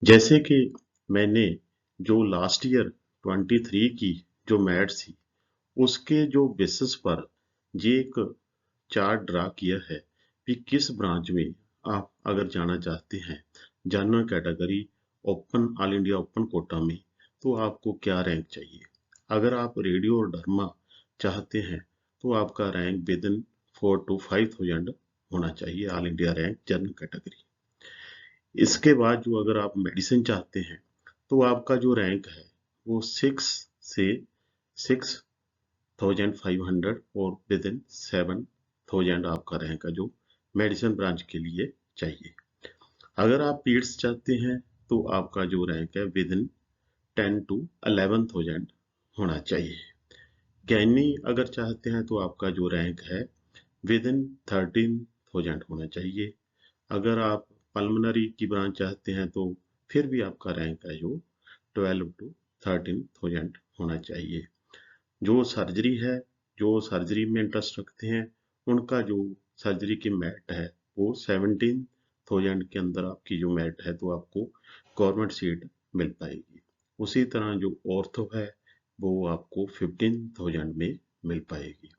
जैसे कि मैंने जो लास्ट ईयर 23 की जो मैथ्स थी उसके जो बेसिस पर ये एक चार्ट ड्रा किया है कि किस ब्रांच में आप अगर जाना चाहते हैं general category open all India open quota में तो आपको क्या रैंक चाहिए। अगर आप रेडियो और डर्मा चाहते हैं तो आपका रैंक विद इन 4 to 5,000 होना चाहिए all India rank general category. इसके बाद जो अगर आप मेडिसिन चाहते हैं तो आपका जो रैंक है वो 6 से 6,500 और विद इन 7,000 आपका रैंक है जो मेडिसिन ब्रांच के लिए चाहिए। अगर आप पीड्स चाहते हैं तो आपका जो रैंक है विद इन 10 to 11,000 होना चाहिए। गैनी अगर चाहते हैं तो आपका जो रैंक है विद इन 13,000 होना चाहिए। अगर आप पल्मोनरी की ब्रांच चाहते हैं तो फिर भी आपका रैंक है जो 12 to 13,000 होना चाहिए। जो सर्जरी है, जो सर्जरी में इंटरेस्ट रखते हैं उनका जो सर्जरी की मैट है वो 17,000 के अंदर आपकी जो मैट है तो आपको गवर्नमेंट सीट मिल पाएगी। उसी तरह जो ऑर्थो है वो आपको 15,000 में मिल पाएगी।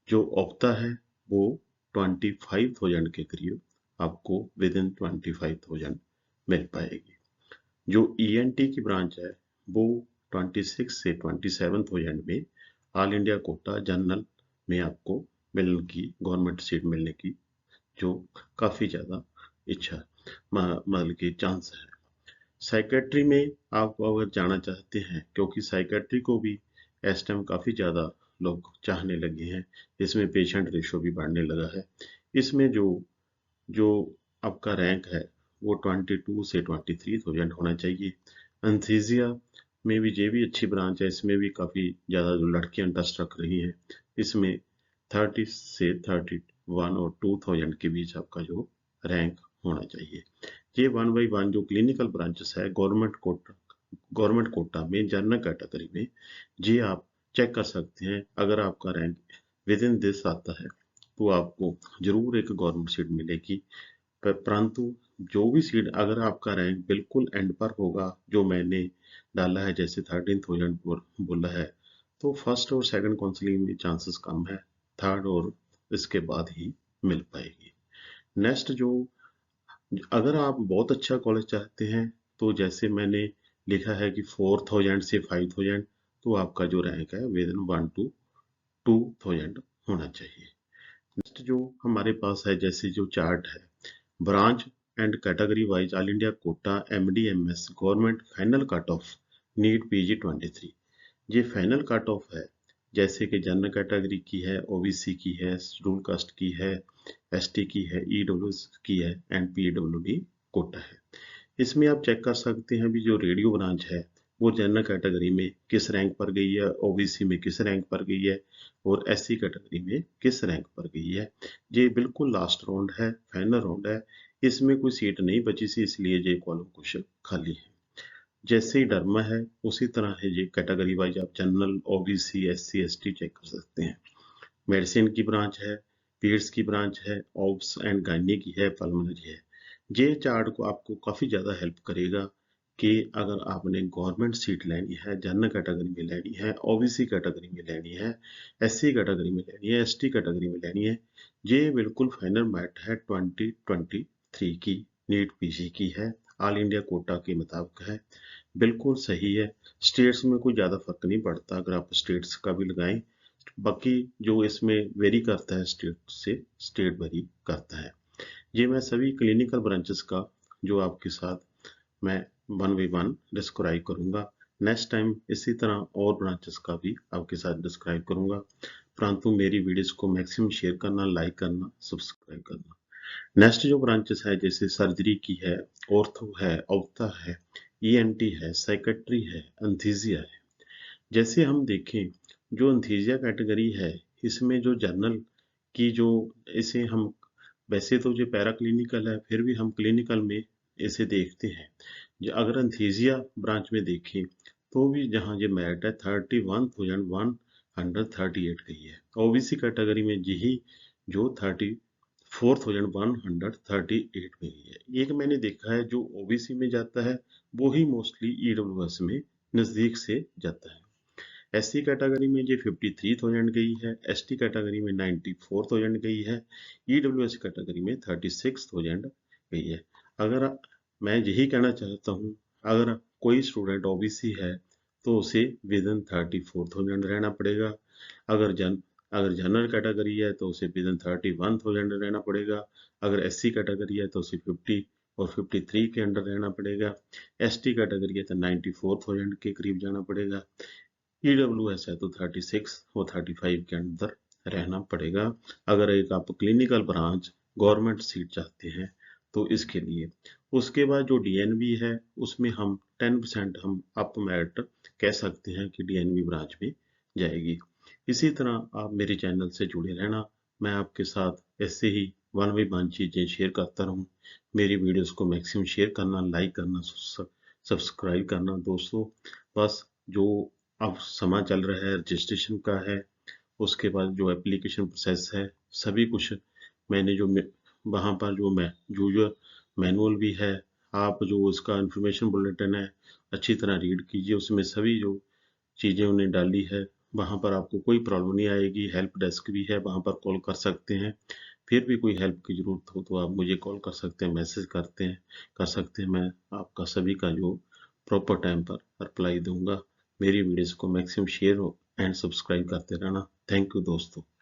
जो ओप्ता है वो 25,000 के करीब आपको विद इन 25,000 मिल पाएगी। जो ईएनटी की ब्रांच है वो 26 से 27,000 में ऑल इंडिया कोटा जनरल में आपको मिलने की गवर्नमेंट सीट मिलने की जो काफ़ी ज़्यादा इच्छा मतलब कि चांस है। साइकेट्री में आप अगर जाना चाहते हैं क्योंकि साइकेट्री को भी इस टाइम काफ़ी ज़्यादा लोग चाहने लगे हैं, इसमें पेशेंट रेशो भी बढ़ने लगा है। इसमें जो जो आपका रैंक है वो 22 से 23,000 होना चाहिए। एंथीसिया में भी ये भी अच्छी ब्रांच है, इसमें भी काफ़ी ज़्यादा जो लड़कियां इंटरेस्ट रख रही हैं। इसमें 30 से 31 और 2,000 के बीच आपका जो रैंक होना चाहिए। ये 1 by 1 जो क्लिनिकल ब्रांचेस है गवर्नमेंट कोटा में जनरल कैटेगरी में ये आप चेक कर सकते हैं। अगर आपका रैंक विद इन दिस आता है तो आपको जरूर एक गवर्नमेंट सीट मिलेगी। परंतु जो भी सीट अगर आपका रैंक बिल्कुल एंड पर होगा जो मैंने डाला है जैसे 13,000 बोला है तो फर्स्ट और सेकंड काउंसलिंग में चांसेस कम है, थर्ड और इसके बाद ही मिल पाएगी। नेक्स्ट जो अगर आप बहुत अच्छा कॉलेज चाहते हैं तो जैसे मैंने लिखा है कि 4,000 से 5,000 तो आपका जो रैंक है विद इन 1 to 2,000 होना चाहिए। नेक्स्ट जो हमारे पास है जैसे जो चार्ट है branch and category wise all India quota MDMS government final cut off NEET PG 23। ये फाइनल कट ऑफ है जैसे कि जनरल कैटेगरी की है, ओबीसी की है, शेड्यूल कास्ट की है, एसटी की है, ईडब्ल्यू की है एंड पीडब्ल्यूडी कोटा है। इसमें आप चेक कर सकते हैं भी जो रेडियो ब्रांच है वो जनरल कैटेगरी में किस रैंक पर गई है, ओबीसी में किस रैंक पर गई है और एससी कैटेगरी में किस रैंक पर गई है। ये बिल्कुल लास्ट राउंड है, फाइनल राउंड है, इसमें कोई सीट नहीं बची सी इसलिए ये कॉलम कुछ खाली है। जैसे ही डर्मा है उसी तरह है ये कैटेगरी वाइज आप general OBC SC ST check कर सकते हैं। मेडिसिन की ब्रांच है, पीड्स की ब्रांच है, ऑब्स एंड गायनी की है, पल्मोनरी है। ये चार्ट को आपको काफ़ी ज़्यादा हेल्प करेगा कि अगर आपने गवर्नमेंट सीट लेनी है, जनरल कैटेगरी में लेनी है, ओबीसी कैटेगरी में लेनी है, एससी कैटेगरी में लेनी है, एसटी कैटेगरी में लेनी है। ये बिल्कुल फाइनल मैट है 2023 की नीट पीजी की है, ऑल इंडिया कोटा के मुताबिक है, बिल्कुल सही है। स्टेट्स में कोई ज़्यादा फर्क नहीं पड़ता अगर आप स्टेट्स का भी लगाएं, बाकी जो इसमें वेरी करता है स्टेट से स्टेट वेरी करता है। ये मैं सभी क्लिनिकल ब्रांचेस का जो आपके साथ मैं 1 by 1 डिस्क्राइब करूंगा। नेक्स्ट टाइम इसी तरह और ब्रांचेस का भी आपके साथ डिस्क्राइब करूंगा। परंतु मेरी वीडियोस को मैक्सिमम शेयर करना, लाइक करना, सब्सक्राइब करना। नेक्स्ट जो ब्रांचेस है जैसे सर्जरी की है, ऑर्थो है, ऑप्था है, ईएनटी है, साइकेट्री है, एंथीसिया है। जैसे हम देखें जो एंथीसिया कैटेगरी है इसमें जो जर्नल की जो इसे हम वैसे तो जो पैरा क्लिनिकल है फिर भी हम क्लिनिकल में इसे देखते हैं। जो अगर एंथीसिया ब्रांच में देखें तो भी जहाँ ये मेरिट है 31,138 गई है। ओबीसी कैटेगरी में यही जो 4138 में ही है। एक मैंने देखा है जो ओबीसी में जाता है वो ही मोस्टली ईडब्ल्यूएस में नजदीक से जाता है। एससी कैटेगरी में ये 53,000 गई है, एसटी कैटेगरी में 94,000 गई है, ईडब्ल्यूएस कैटेगरी में 36,000 गई है। अगर मैं यही कहना चाहता हूँ, अगर कोई स्टूडेंट ओबीसी है तो उसे विद इन 34,000 रहना पड़ेगा। अगर जनरल कैटेगरी है तो उसे विद इन 31,000 रहना पड़ेगा। अगर एससी कैटेगरी है तो उसे 50 और 53 के अंडर रहना पड़ेगा। एसटी कैटेगरी है तो 94,000 के करीब जाना पड़ेगा। ईडब्ल्यूएस है तो 36 और 35 के अंदर रहना पड़ेगा। अगर एक आप क्लिनिकल ब्रांच गवर्नमेंट सीट चाहते हैं तो इसके लिए। उसके बाद जो डीएनबी है उसमें हम 10% हम अप मेरिट कह सकते हैं कि डीएनबी ब्रांच में जाएगी। इसी तरह आप मेरे चैनल से जुड़े रहना, मैं आपके साथ ऐसे ही वन बाई वन चीजें शेयर करता रहूँ। मेरी वीडियोस को मैक्सिमम शेयर करना, लाइक करना, सब्सक्राइब करना दोस्तों। बस जो अब समय चल रहा है रजिस्ट्रेशन का है, उसके बाद जो एप्लीकेशन प्रोसेस है सभी कुछ मैंने जो वहाँ पर जो मैं यूजर मैनुअल भी है, आप जो उसका इंफॉर्मेशन बुलेटिन है अच्छी तरह रीड कीजिए, उसमें सभी जो चीज़ें उन्हें डाली है। वहाँ पर आपको कोई प्रॉब्लम नहीं आएगी, हेल्प डेस्क भी है, वहाँ पर कॉल कर सकते हैं। फिर भी कोई हेल्प की ज़रूरत हो तो आप मुझे कॉल कर सकते हैं, मैसेज कर सकते हैं। मैं आपका सभी का जो प्रॉपर टाइम पर रिप्लाई दूंगा। मेरी वीडियोस को मैक्सिमम शेयर एंड सब्सक्राइब करते रहना। थैंक यू दोस्तों।